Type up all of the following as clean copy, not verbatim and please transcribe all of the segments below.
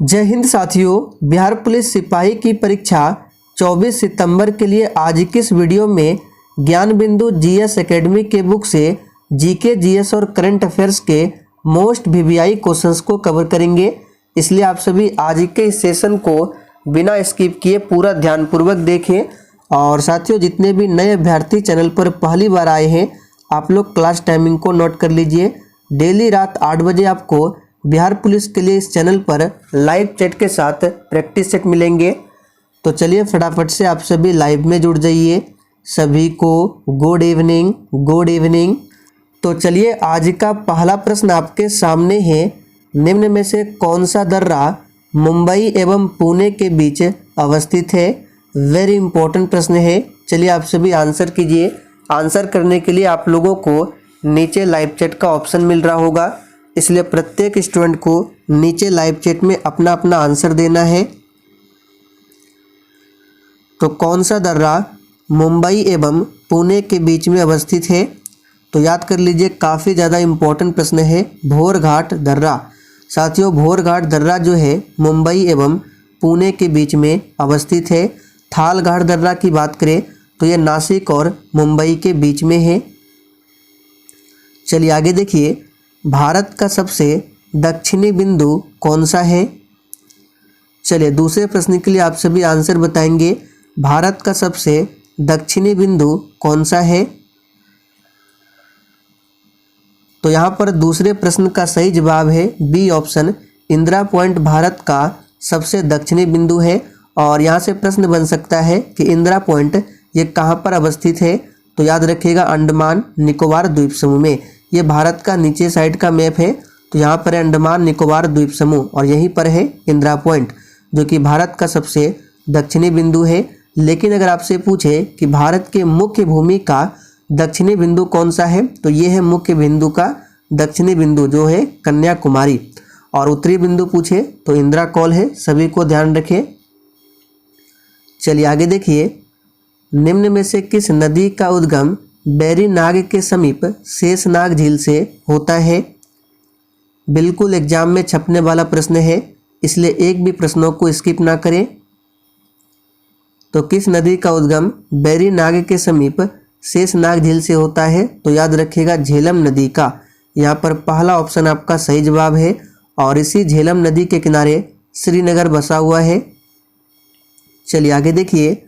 जय हिंद साथियों, बिहार पुलिस सिपाही की परीक्षा 24 सितंबर के लिए आज की इस वीडियो में ज्ञान बिंदु जीएस एकेडमी के बुक से जीके, जीएस और करंट अफेयर्स के मोस्ट वीवीआई क्वेश्चंस को कवर करेंगे। इसलिए आप सभी आज के इस सेशन को बिना स्किप किए पूरा ध्यानपूर्वक देखें। और साथियों, जितने भी नए अभ्यर्थी चैनल पर पहली बार आए हैं, आप लोग क्लास टाइमिंग को नोट कर लीजिए। डेली रात 8 बजे आपको बिहार पुलिस के लिए इस चैनल पर लाइव चैट के साथ प्रैक्टिस सेट मिलेंगे। तो चलिए फटाफट से आप सभी लाइव में जुड़ जाइए। सभी को गुड इवनिंग, गुड इवनिंग। तो चलिए आज का पहला प्रश्न आपके सामने है। निम्न में से कौन सा दर्रा मुंबई एवं पुणे के बीच अवस्थित है? वेरी इंपॉर्टेंट प्रश्न है। चलिए आप सभी आंसर कीजिए। आंसर करने के लिए आप लोगों को नीचे लाइव चैट का ऑप्शन मिल रहा होगा, इसलिए प्रत्येक स्टूडेंट को नीचे लाइव चैट में अपना अपना आंसर देना है। तो कौन सा दर्रा मुंबई एवं पुणे के बीच में अवस्थित है? तो याद कर लीजिए, काफ़ी ज़्यादा इम्पोर्टेंट प्रश्न है। भोरघाट दर्रा। साथियों, भोरघाट दर्रा जो है मुंबई एवं पुणे के बीच में अवस्थित है। थालघाट दर्रा की बात करें तो ये नासिक और मुंबई के बीच में है। चलिए आगे देखिए, भारत का सबसे दक्षिणी बिंदु कौन सा है? चलिए दूसरे प्रश्न के लिए आप सभी आंसर बताएंगे। भारत का सबसे दक्षिणी बिंदु कौन सा है? तो यहाँ पर दूसरे प्रश्न का सही जवाब है B option, Indira Point Bharat का सबसे दक्षिणी बिंदु है। और यहाँ से प्रश्न बन सकता है कि इंदिरा पॉइंट ये कहाँ पर अवस्थित है? तो याद रखिएगा, अंडमान निकोबार द्वीप समूह में। ये भारत का नीचे साइड का मैप है, तो यहाँ पर है अंडमान निकोबार द्वीप समूह और यहीं पर है इंदिरा पॉइंट, जो कि भारत का सबसे दक्षिणी बिंदु है। लेकिन अगर आपसे पूछे कि भारत के मुख्य भूमि का दक्षिणी बिंदु कौन सा है, तो ये है मुख्य बिंदु का दक्षिणी बिंदु, जो है कन्याकुमारी। और उत्तरी बिंदु पूछे तो इंदिरा कॉल है, सभी को ध्यान रखें। चलिए आगे देखिए, निम्न में से किस नदी का उद्गम बैरीनाग के समीप शेषनाग झील से होता है? बिल्कुल एग्जाम में छपने वाला प्रश्न है, इसलिए एक भी प्रश्नों को स्किप ना करें। तो किस नदी का उद्गम बैरीनाग के समीप शेषनाग झील से होता है? तो याद रखिएगा, झेलम नदी का। यहाँ पर पहला ऑप्शन आपका सही जवाब है। और इसी झेलम नदी के किनारे श्रीनगर बसा हुआ है। चलिए आगे देखिए,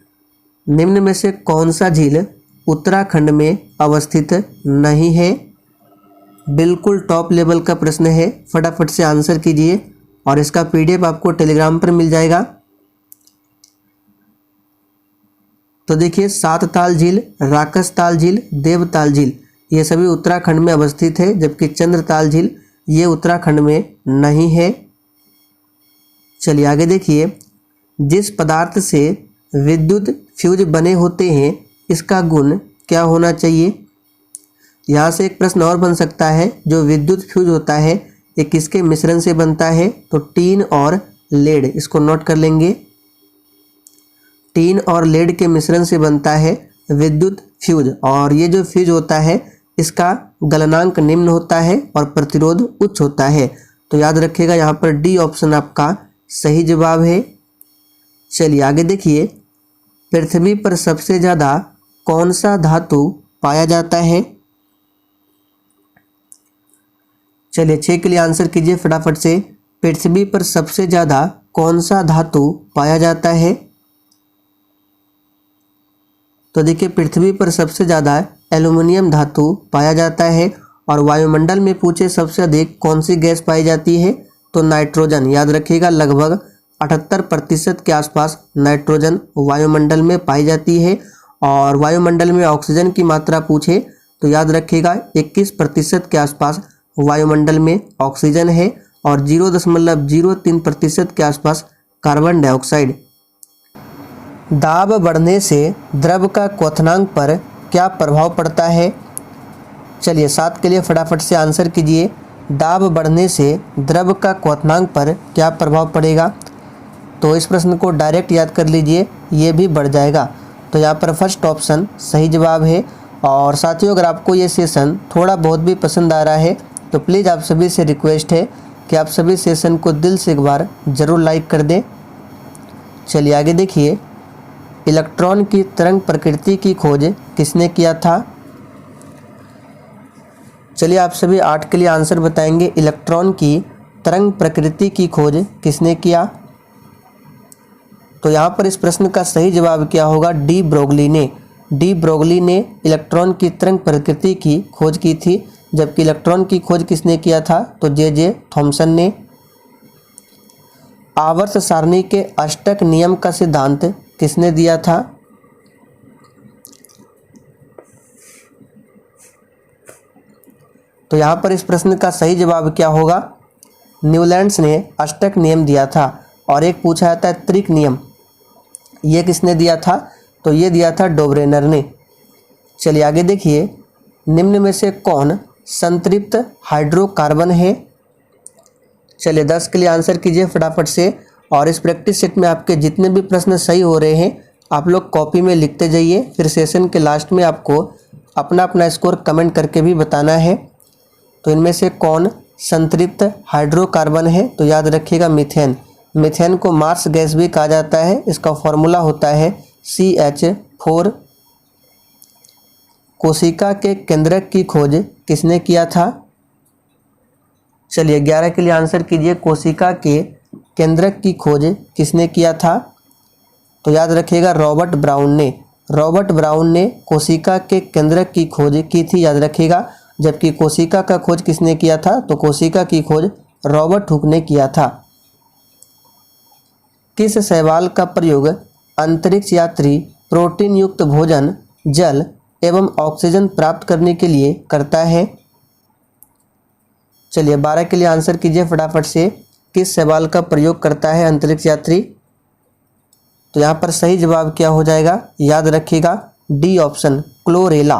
निम्न में से कौन सा झील उत्तराखंड में अवस्थित नहीं है? बिल्कुल टॉप लेवल का प्रश्न है, फटाफट से आंसर कीजिए। और इसका पीडीएफ आपको टेलीग्राम पर मिल जाएगा। तो देखिए, सातताल झील, राकसताल झील, देवताल झील, ये सभी उत्तराखंड में अवस्थित है, जबकि चंद्रताल झील ये उत्तराखंड में नहीं है। चलिए आगे देखिए, जिस पदार्थ से विद्युत फ्यूज बने होते हैं, इसका गुण क्या होना चाहिए? यहाँ से एक प्रश्न और बन सकता है, जो विद्युत फ्यूज होता है ये किसके मिश्रण से बनता है? तो टीन और लेड, इसको नोट कर लेंगे। टीन और लेड के मिश्रण से बनता है विद्युत फ्यूज। और ये जो फ्यूज होता है इसका गलनांक निम्न होता है और प्रतिरोध उच्च होता है। तो याद रखिएगा, यहाँ पर डी ऑप्शन आपका सही जवाब है। चलिए आगे देखिए, पृथ्वी पर सबसे ज़्यादा कौन सा धातु पाया जाता है? चलिए 6 के लिए आंसर कीजिए फटाफट से। पृथ्वी पर सबसे ज़्यादा कौन सा धातु पाया जाता है? तो देखिए, पृथ्वी पर सबसे ज़्यादा एल्युमिनियम धातु पाया जाता है। और वायुमंडल में पूछे सबसे अधिक कौन सी गैस पाई जाती है? तो नाइट्रोजन। याद रखिएगा, लगभग 78% के आसपास नाइट्रोजन वायुमंडल में पाई जाती है। और वायुमंडल में ऑक्सीजन की मात्रा पूछे तो याद रखिएगा 21% के आसपास वायुमंडल में ऑक्सीजन है और 0.03% के आसपास कार्बन डाइऑक्साइड। दाब बढ़ने से द्रव का क्वथनांक पर क्या प्रभाव पड़ता है? चलिए 7 के लिए फटाफट से आंसर कीजिए। दाब बढ़ने से द्रव का क्वथनांक पर क्या प्रभाव पड़ेगा? तो इस प्रश्न को डायरेक्ट याद कर लीजिए, ये भी बढ़ जाएगा। तो यहाँ पर फर्स्ट ऑप्शन सही जवाब है। और साथियों, अगर आपको ये सेशन थोड़ा बहुत भी पसंद आ रहा है तो प्लीज़ आप सभी से रिक्वेस्ट है कि आप सभी सेशन को दिल से एक बार ज़रूर लाइक कर दें। चलिए आगे देखिए, इलेक्ट्रॉन की तरंग प्रकृति की खोज किसने किया था? चलिए आप सभी 8 के लिए आंसर बताएंगे। इलेक्ट्रॉन की तरंग प्रकृति की खोज किसने किया? तो यहाँ पर इस प्रश्न का सही जवाब क्या होगा? डी ब्रोगली ने। डी ब्रोगली ने इलेक्ट्रॉन की तरंग प्रकृति की खोज की थी। जबकि इलेक्ट्रॉन की खोज किसने किया था? तो जे थॉमसन ने। आवर्त सारणी के अष्टक नियम का सिद्धांत किसने दिया था? तो यहाँ पर इस प्रश्न का सही जवाब क्या होगा? न्यूलैंड्स ने अष्टक नियम दिया था। और एक पूछा जाता है त्रिक नियम, ये किसने दिया था? तो ये दिया था डोब्रेनर ने। चलिए आगे देखिए, निम्न में से कौन संतृप्त हाइड्रोकार्बन है? चलिए 10 के लिए आंसर कीजिए फटाफट से। और इस प्रैक्टिस सेट में आपके जितने भी प्रश्न सही हो रहे हैं आप लोग कॉपी में लिखते जाइए। फिर सेशन के लास्ट में आपको अपना अपना स्कोर कमेंट करके भी बताना है। तो इनमें से कौन संतृप्त हाइड्रोकार्बन है? तो याद रखिएगा मीथेन। मीथेन को मार्स गैस भी कहा जाता है। इसका फॉर्मूला होता है CH4। कोशिका के केंद्रक की खोज किसने किया था? चलिए 11 के लिए आंसर कीजिए। कोशिका के केंद्रक की खोज किसने किया था? तो याद रखिएगा रॉबर्ट ब्राउन ने। रॉबर्ट ब्राउन ने कोशिका के केंद्रक की खोज की थी, याद रखिएगा। जबकि कोशिका का खोज किसने किया था? तो कोशिका की खोज रॉबर्ट हुक ने किया था। किस शैवाल का प्रयोग अंतरिक्ष यात्री प्रोटीन युक्त भोजन, जल एवं ऑक्सीजन प्राप्त करने के लिए करता है? चलिए 12 के लिए आंसर कीजिए फटाफट से। किस शैवाल का प्रयोग करता है अंतरिक्ष यात्री? तो यहाँ पर सही जवाब क्या हो जाएगा? याद रखिएगा डी ऑप्शन, क्लोरेला।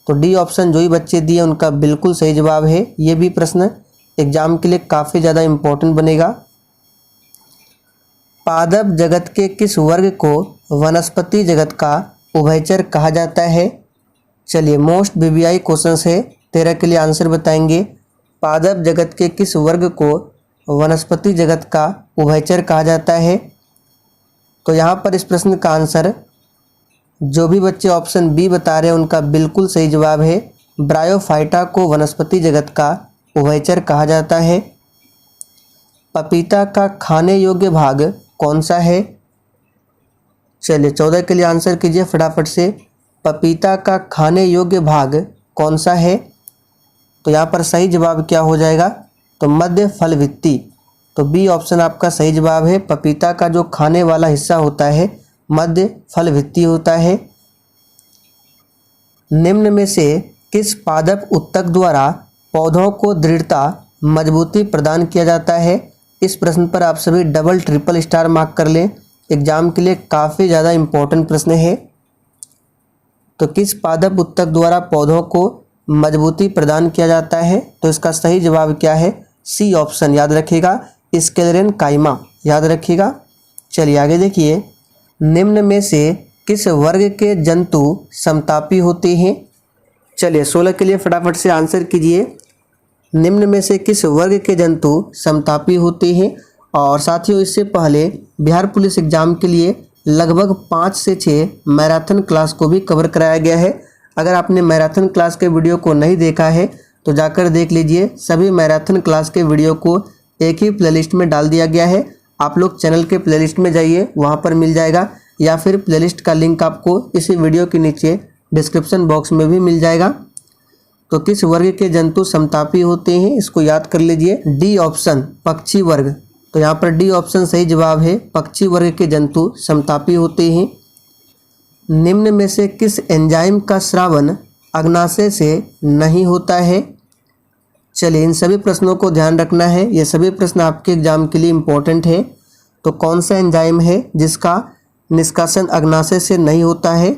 तो डी ऑप्शन जो ही बच्चे दिए उनका बिल्कुल सही जवाब है। ये भी प्रश्न एग्जाम के लिए काफ़ी ज़्यादा इम्पोर्टेंट बनेगा। पादप जगत के किस वर्ग को वनस्पति जगत का उभयचर कहा जाता है? चलिए मोस्ट वीवीआई क्वेश्चंस है। 13 के लिए आंसर बताएंगे। पादप जगत के किस वर्ग को वनस्पति जगत का उभयचर कहा जाता है? तो यहाँ पर इस प्रश्न का आंसर जो भी बच्चे ऑप्शन बी बता रहे हैं उनका बिल्कुल सही जवाब है। ब्रायोफाइटा को वनस्पति जगत का उभयचर कहा जाता है। पपीता का खाने योग्य भाग कौन सा है? चलिए 14 के लिए आंसर कीजिए फटाफट से। पपीता का खाने योग्य भाग कौन सा है? तो यहाँ पर सही जवाब क्या हो जाएगा? तो मध्य फल भित्ति। तो बी ऑप्शन आपका सही जवाब है। पपीता का जो खाने वाला हिस्सा होता है मध्य फल भित्ति होता है। निम्न में से किस पादप उत्तक द्वारा पौधों को दृढ़ता, मजबूती प्रदान किया जाता है? इस प्रश्न पर आप सभी डबल ट्रिपल स्टार मार्क कर लें। एग्जाम के लिए काफ़ी ज़्यादा इम्पोर्टेंट प्रश्न है। तो किस पादप उत्तक द्वारा पौधों को मजबूती प्रदान किया जाता है? तो इसका सही जवाब क्या है? सी ऑप्शन, याद रखिएगा स्क्लेरेन काइमा, याद रखिएगा। चलिए आगे देखिए, निम्न में से किस वर्ग के जंतु समतापी होते हैं? चलिए 16 के लिए फटाफट से आंसर कीजिए। निम्न में से किस वर्ग के जंतु समतापी होते हैं? और साथियों इससे पहले बिहार पुलिस एग्जाम के लिए लगभग 5 से 6 मैराथन क्लास को भी कवर कराया गया है। अगर आपने मैराथन क्लास के वीडियो को नहीं देखा है तो जाकर देख लीजिए। सभी मैराथन क्लास के वीडियो को एक ही प्लेलिस्ट में डाल दिया गया है। आप लोग चैनल के प्लेलिस्ट में जाइए, वहाँ पर मिल जाएगा, या फिर प्लेलिस्ट का लिंक आपको इसी वीडियो के नीचे डिस्क्रिप्शन बॉक्स में भी मिल जाएगा। तो किस वर्ग के जंतु समतापी होते हैं इसको याद कर लीजिए। डी ऑप्शन, पक्षी वर्ग। तो यहाँ पर डी ऑप्शन सही जवाब है। पक्षी वर्ग के जंतु समतापी होते हैं। निम्न में से किस एंजाइम का स्रावन अग्नाशय से नहीं होता है? चलिए इन सभी प्रश्नों को ध्यान रखना है। ये सभी प्रश्न आपके एग्जाम के लिए इम्पोर्टेंट है। तो कौन सा एंजाइम है जिसका निष्कासन अग्नाशय से नहीं होता है?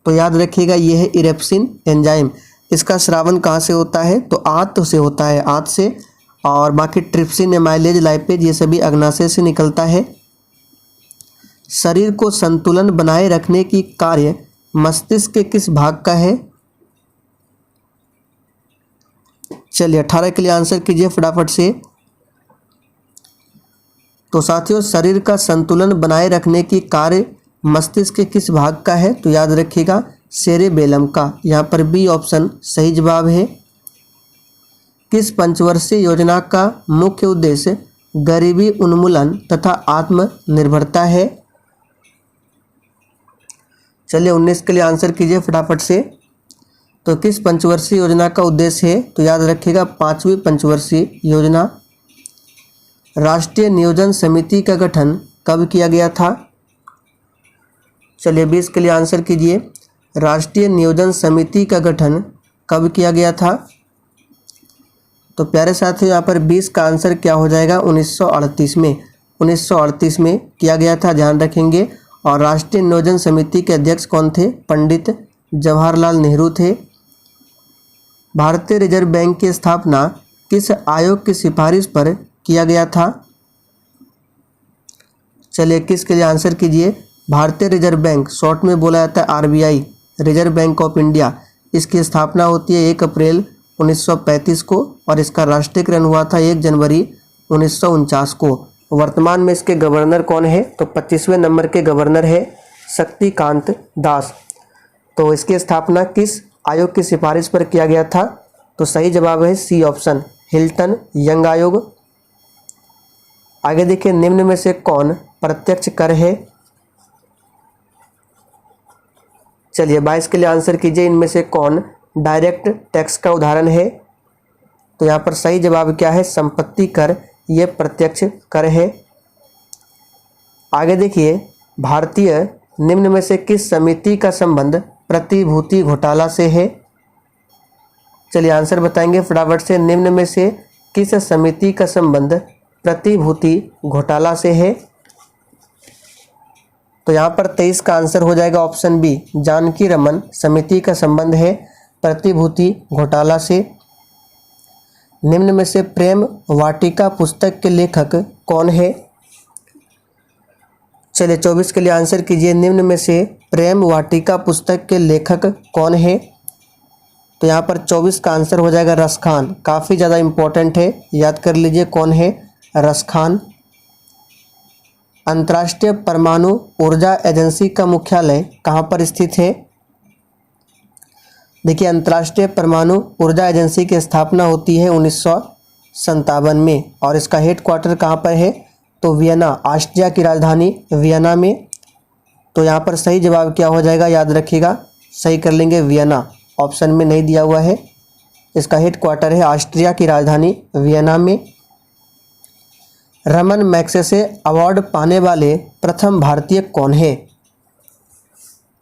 तो याद रखिएगा ये है इरेप्सिन एंजाइम। इसका स्रावन कहाँ से होता है? तो आंत से होता है, आंत से। और बाकी ट्रिप्सिन, एमाइलेज, लाइपेज ये सभी अग्नाशय से निकलता है। शरीर को संतुलन बनाए रखने की कार्य मस्तिष्क के किस भाग का है? चलिए 18 के लिए आंसर कीजिए फटाफट से। तो साथियों शरीर का संतुलन बनाए रखने की कार्य मस्तिष्क के किस भाग का है? तो याद रखिएगा सेरेबेलम का। यहाँ पर बी ऑप्शन सही जवाब है। किस पंचवर्षीय योजना का मुख्य उद्देश्य गरीबी उन्मूलन तथा आत्मनिर्भरता है? चलिए 19 के लिए आंसर कीजिए फटाफट से। तो किस पंचवर्षीय योजना का उद्देश्य है? तो याद रखिएगा 5वीं पंचवर्षीय योजना। राष्ट्रीय नियोजन समिति का गठन कब किया गया था? चलिए 20 के लिए आंसर कीजिए। राष्ट्रीय नियोजन समिति का गठन कब किया गया था? तो प्यारे साथियों यहाँ पर 20 का आंसर क्या हो जाएगा? 1938 में। 1938 में किया गया था, ध्यान रखेंगे। और राष्ट्रीय नियोजन समिति के अध्यक्ष कौन थे? पंडित जवाहरलाल नेहरू थे। भारतीय रिजर्व बैंक की स्थापना किस आयोग की सिफारिश पर किया गया था? चलिए 21 के लिए आंसर कीजिए। भारतीय रिजर्व बैंक, शॉर्ट में बोला जाता है RBI, reserve bank of India, इसकी स्थापना होती है 1 अप्रैल 1935 को और इसका राष्ट्रीयकरण हुआ था 1 जनवरी 1949 को। वर्तमान में इसके गवर्नर कौन है? तो 25वें नंबर के गवर्नर है शक्तिकांत दास। तो इसकी स्थापना किस आयोग की सिफारिश पर किया गया था? तो सही जवाब है सी ऑप्शन, हिल्टन यंग आयोग। आगे देखिए, निम्न में से कौन प्रत्यक्ष कर है? चलिए 22 के लिए आंसर कीजिए। इनमें से कौन डायरेक्ट टैक्स का उदाहरण है? तो यहाँ पर सही जवाब क्या है? संपत्ति कर, ये प्रत्यक्ष कर है। आगे देखिए, भारतीय निम्न में से किस समिति का संबंध प्रतिभूति घोटाला से है? चलिए आंसर बताएंगे फटाफट से। निम्न में से किस समिति का संबंध प्रतिभूति घोटाला से है? तो यहाँ पर 23 का आंसर हो जाएगा ऑप्शन बी, जानकी रमन समिति का संबंध है प्रतिभूति घोटाला से। निम्न में से प्रेम वाटिका पुस्तक के लेखक कौन है? चलिए 24 के लिए आंसर कीजिए। निम्न में से प्रेम वाटिका पुस्तक के लेखक कौन है? तो यहाँ पर 24 का आंसर हो जाएगा रसखान। काफ़ी ज़्यादा इम्पोर्टेंट है, याद कर लीजिए कौन है, रसखान। अंतर्राष्ट्रीय परमाणु ऊर्जा एजेंसी का मुख्यालय कहाँ पर स्थित है? देखिए, अंतर्राष्ट्रीय परमाणु ऊर्जा एजेंसी की स्थापना होती है 1957 में और इसका हेडक्वार्टर कहाँ पर है? तो वियना, ऑस्ट्रिया की राजधानी वियना में। तो यहाँ पर सही जवाब क्या हो जाएगा? याद रखिएगा, सही कर लेंगे वियना, ऑप्शन में नहीं दिया हुआ है। इसका हेडक्वार्टर है ऑस्ट्रिया की राजधानी वियना में। रमन मैग्सेसे अवार्ड पाने वाले प्रथम भारतीय कौन है?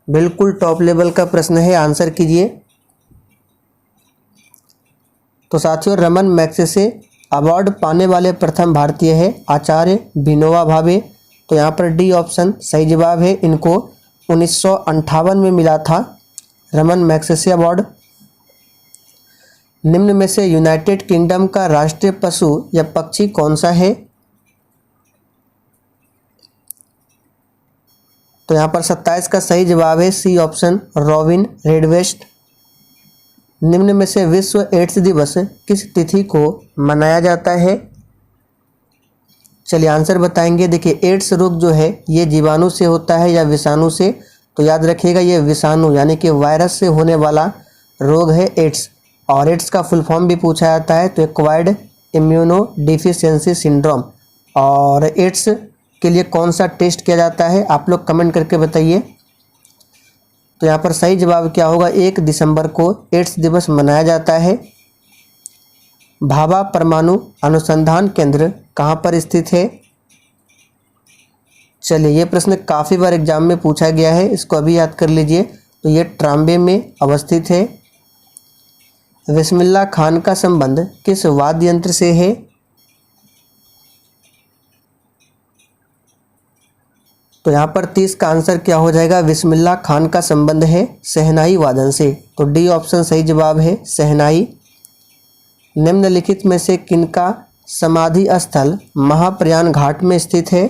बिल्कुल टॉप लेवल का प्रश्न है, आंसर कीजिए। तो साथियों, रमन मैग्सेसे अवार्ड पाने वाले प्रथम भारतीय है आचार्य विनोबा भावे। तो यहाँ पर डी ऑप्शन सही जवाब है। इनको 1958 में मिला था रमन मैग्सेसे अवार्ड। निम्न में से यूनाइटेड किंगडम का राष्ट्रीय पशु या पक्षी कौन सा है? तो यहाँ पर 27 का सही जवाब है सी ऑप्शन, रॉबिन रेडवेस्ट। निम्न में से विश्व एड्स दिवस किस तिथि को मनाया जाता है? चलिए आंसर बताएंगे। देखिए, एड्स रोग जो है ये जीवाणु से होता है या विषाणु से? तो याद रखिएगा ये विषाणु यानी कि वायरस से होने वाला रोग है एड्स। और एड्स का फुल फॉर्म भी पूछा जाता है तो एक्वायर्ड इम्यूनो डिफिशियंसी सिंड्रोम। और एड्स के लिए कौन सा टेस्ट किया जाता है, आप लोग कमेंट करके बताइए। तो यहाँ पर सही जवाब क्या होगा? 1 दिसंबर को एड्स दिवस मनाया जाता है। भाभा परमाणु अनुसंधान केंद्र कहाँ पर स्थित है? चलिए, ये प्रश्न काफ़ी बार एग्जाम में पूछा गया है, इसको अभी याद कर लीजिए। तो ये ट्राम्बे में अवस्थित है। बिस्मिल्लाह खान का संबंध किस वाद्य यंत्र से है? तो यहाँ पर 30 का आंसर क्या हो जाएगा? बिस्मिल्लाह खान का संबंध है शहनाई वादन से। तो डी ऑप्शन सही जवाब है, शहनाई। निम्नलिखित में से किनका समाधि स्थल महाप्रयाण घाट में स्थित है?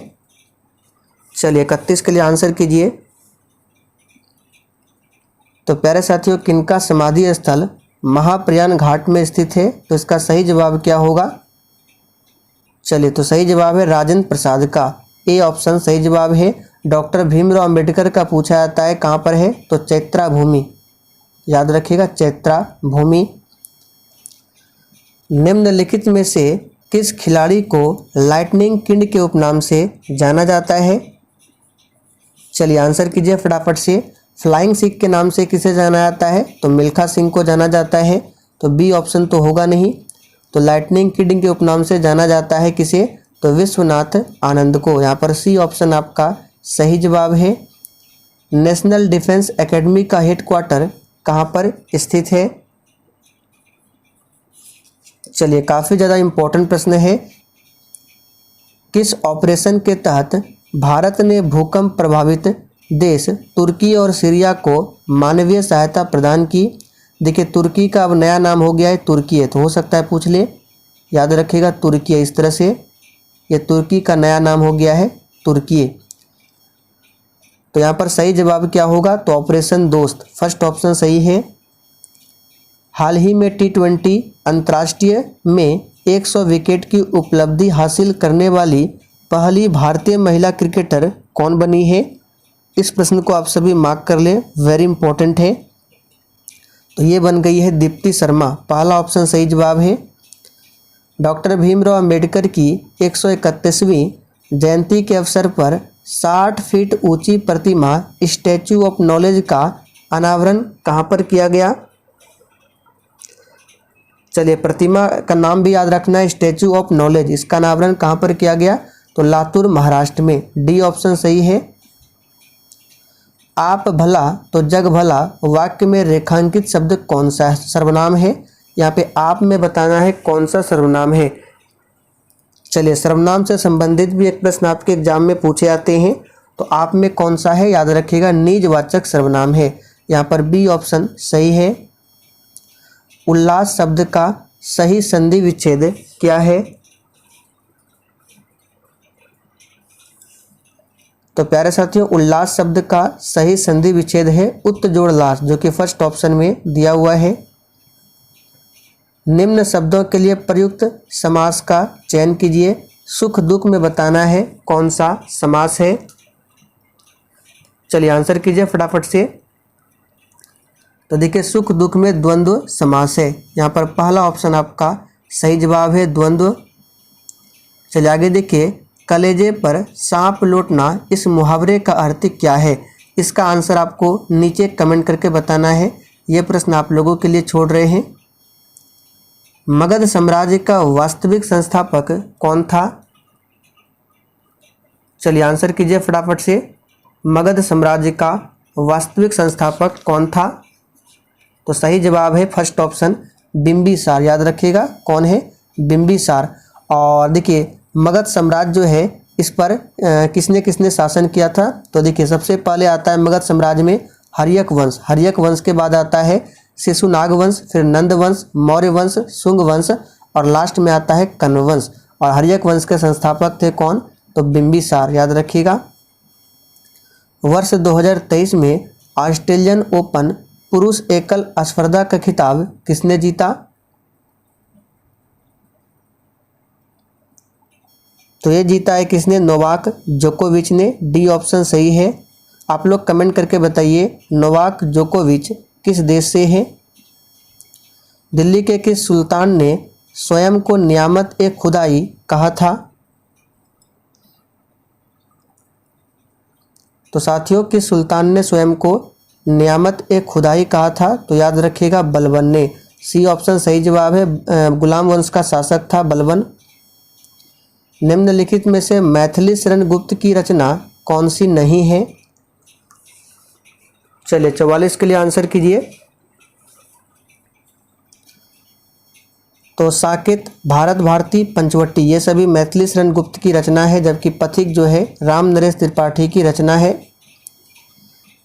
चलिए 31 के लिए आंसर कीजिए। तो प्यारे साथियों, किनका समाधि स्थल महाप्रयाण घाट में स्थित है? तो इसका सही जवाब क्या होगा? चलिए, तो सही जवाब है राजेंद्र प्रसाद का, ए ऑप्शन सही जवाब है। डॉक्टर भीमराव अंबेडकर का पूछा जाता है कहाँ पर है, तो चैत्रा भूमि, याद रखिएगा चैत्रा भूमि। निम्नलिखित में से किस खिलाड़ी को लाइटनिंग किंग के उपनाम से जाना जाता है? चलिए आंसर कीजिए फटाफट से। फ्लाइंग सिख के नाम से किसे जाना जाता है, तो मिल्खा सिंह को जाना जाता है, तो बी ऑप्शन तो होगा नहीं। तो लाइटनिंग किंग के उपनाम से जाना जाता है किसे, तो विश्वनाथ आनंद को, यहाँ पर सी ऑप्शन आपका सही जवाब है। नेशनल डिफेंस एकेडमी का हेडक्वार्टर कहाँ पर स्थित है? चलिए, काफ़ी ज़्यादा इम्पोर्टेंट प्रश्न है। किस ऑपरेशन के तहत भारत ने भूकंप प्रभावित देश तुर्की और सीरिया को मानवीय सहायता प्रदान की? देखिए, तुर्की का अब नया नाम हो गया है तुर्की है, तो हो सकता है पूछ ले, याद रखिएगा तुर्की है। इस तरह से ये तुर्की का नया नाम हो गया है तुर्की। तो यहाँ पर सही जवाब क्या होगा, तो ऑपरेशन दोस्त, फर्स्ट ऑप्शन सही है। हाल ही में T20 अंतर्राष्ट्रीय में 100 विकेट की उपलब्धि हासिल करने वाली पहली भारतीय महिला क्रिकेटर कौन बनी है? इस प्रश्न को आप सभी मार्क कर लें, वेरी इंपॉर्टेंट है। तो ये बन गई है दीप्ति शर्मा, पहला ऑप्शन सही जवाब है। डॉक्टर भीमराव अंबेडकर की 131वीं जयंती के अवसर पर 60 फीट ऊंची प्रतिमा स्टैचू ऑफ नॉलेज का अनावरण कहाँ पर किया गया? चलिए, प्रतिमा का नाम भी याद रखना है, स्टैचू ऑफ नॉलेज, इसका अनावरण कहाँ पर किया गया, तो लातूर महाराष्ट्र में, डी ऑप्शन सही है। आप भला तो जग भला वाक्य में रेखांकित शब्द कौन सा सर्वनाम है? यहाँ पे आप में बताना है कौन सा सर्वनाम है। चलिए, सर्वनाम से संबंधित भी एक प्रश्न आपके एग्जाम में पूछे जाते हैं, तो आप में कौन सा है, याद रखिएगा निजवाचक सर्वनाम है, यहाँ पर बी ऑप्शन सही है। उल्लास शब्द का सही संधि विच्छेद क्या है? तो प्यारे साथियों, उल्लास शब्द का सही संधि विच्छेद है उत्जोड़लास, जो कि फर्स्ट ऑप्शन में दिया हुआ है। निम्न शब्दों के लिए प्रयुक्त समास का चयन कीजिए। सुख दुख में बताना है कौन सा समास है। चलिए आंसर कीजिए फटाफट से। तो देखिए, सुख दुख में द्वंद्व समास है, यहाँ पर पहला ऑप्शन आपका सही जवाब है, द्वंद्व। चलिए आगे देखिए, कलेजे पर सांप लौटना, इस मुहावरे का अर्थ क्या है? इसका आंसर आपको नीचे कमेंट करके बताना है। यह प्रश्न आप लोगों के लिए छोड़ रहे हैं। मगध साम्राज्य का वास्तविक संस्थापक कौन था? चलिए आंसर कीजिए फटाफट से। मगध साम्राज्य का वास्तविक संस्थापक कौन था? तो सही जवाब है फर्स्ट ऑप्शन बिंबिसार, याद रखिएगा कौन है, बिंबिसार। और देखिए, मगध साम्राज्य जो है इस पर किसने किसने शासन किया था? तो देखिए, सबसे पहले आता है मगध साम्राज्य में हर्यक वंश, हर्यक वंश के बाद आता है शिशुनाग वंश, फिर नंद वंश, मौर्य वंश, शुंग वंश और लास्ट में आता है कण्व वंश। और हर्यक वंश के संस्थापक थे कौन? तो बिंबिसार, याद रखिएगा। वर्ष 2023 में ऑस्ट्रेलियन ओपन पुरुष एकल स्पर्धा का खिताब किसने जीता? तो ये जीता है किसने? नोवाक जोकोविच ने, डी ऑप्शन सही है। आप लोग कमेंट करके बताइए नोवाक जोकोविच किस देश से है? दिल्ली के किस सुल्तान ने स्वयं को नियामत ए खुदाई कहा था? तो साथियों, किस सुल्तान ने स्वयं को नियामत ए खुदाई कहा था? तो याद रखिएगा बलबन ने, सी ऑप्शन सही जवाब है। गुलाम वंश का शासक था बलबन। निम्नलिखित में से मैथिली शरण गुप्त की रचना कौन सी नहीं है? चलिए 44 के लिए आंसर कीजिए। तो साकेत, भारत भारती, पंचवटी ये सभी मैथिली शरण गुप्त की रचना है, जबकि पथिक जो है राम नरेश त्रिपाठी की रचना है।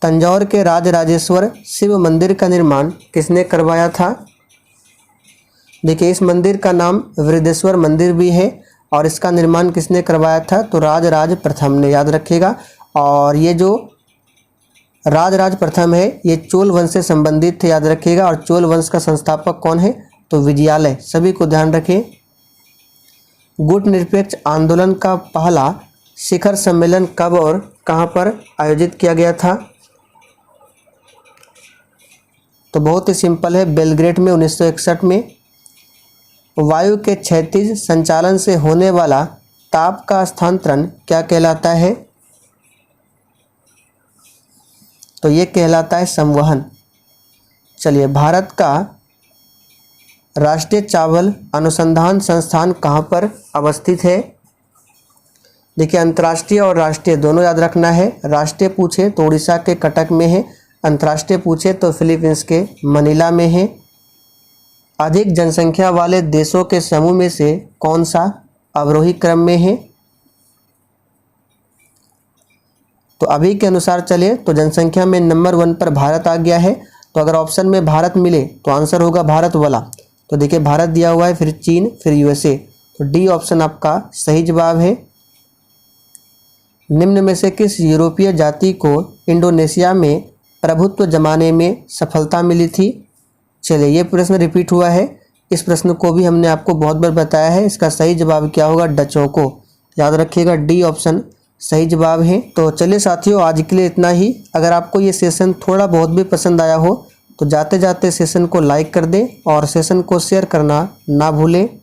तंजौर के राजराजेश्वर शिव मंदिर का निर्माण किसने करवाया था? देखिए, इस मंदिर का नाम वृद्धेश्वर मंदिर भी है और इसका निर्माण किसने करवाया था? तो राजराज प्रथम ने, याद रखिएगा। और ये जो राजराज प्रथम है ये चोल वंश से संबंधित थे, याद रखिएगा। और चोल वंश का संस्थापक कौन है? तो विजयालय, सभी को ध्यान रखें। गुटनिरपेक्ष आंदोलन का पहला शिखर सम्मेलन कब और कहां पर आयोजित किया गया था? तो बहुत ही सिंपल है, बेलग्रेड में 1961 में। वायु के क्षैतिज संचालन से होने वाला ताप का स्थानांतरण क्या कहलाता है? तो ये कहलाता है संवहन। चलिए, भारत का राष्ट्रीय चावल अनुसंधान संस्थान कहाँ पर अवस्थित है? देखिए, अंतर्राष्ट्रीय और राष्ट्रीय दोनों याद रखना है। राष्ट्रीय पूछे तो उड़ीसा के कटक में है, अंतर्राष्ट्रीय पूछे तो फिलीपींस के मनीला में है। अधिक जनसंख्या वाले देशों के समूह में से कौन सा अवरोही क्रम में है? तो अभी के अनुसार चले तो जनसंख्या में नंबर 1 पर भारत आ गया है। तो अगर ऑप्शन में भारत मिले तो आंसर होगा भारत वाला। तो देखिए, भारत दिया हुआ है, फिर चीन, फिर यूएसए। तो डी ऑप्शन आपका सही जवाब है। निम्न में से किस यूरोपीय जाति को इंडोनेशिया में प्रभुत्व जमाने में सफलता मिली थी? चलिए, ये प्रश्न रिपीट हुआ है। इस प्रश्न को भी हमने आपको बहुत बार बताया है। इसका सही जवाब क्या होगा? डचों को। याद रखिएगा, डी ऑप्शन सही जवाब है। तो चलिए साथियों, आज के लिए इतना ही। अगर आपको ये सेशन थोड़ा बहुत भी पसंद आया हो तो जाते जाते सेशन को लाइक कर दें और सेशन को शेयर करना ना भूलें।